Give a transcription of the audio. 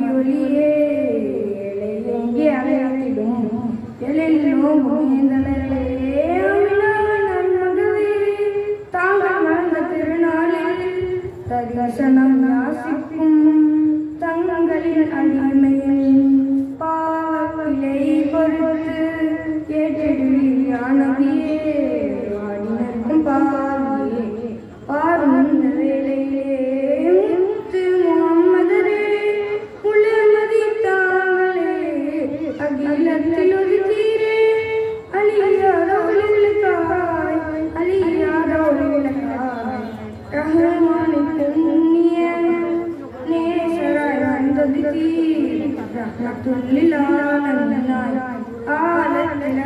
மதியொலியே எங்கே அழைத்திடும் எழிலோ முனிந்தனரே நன்மகளே தாங்கள் வளர்ந்த திருநாளில் தரிசனம் யாசிக்கும் தங்களின் அடிமையின் பாவத்திலை பொறுத்து ஏற்றிடுவியானவியே வாடினருக்கும் பாவியே பாரும் இந்த வேளையிலே முத்து முகம்மதரே உளமதி தாங்களே அகிலத்தில் ஒரு தீரே அழியாத ஒளிவிளக்காய் அழியாத ஒளிவிளக்காய் ரஹ்மானி புண்ணிய நேசராய் வந்தது ரஹ்மத்துல்லில் ஆலமினாய் ஆலத்தில்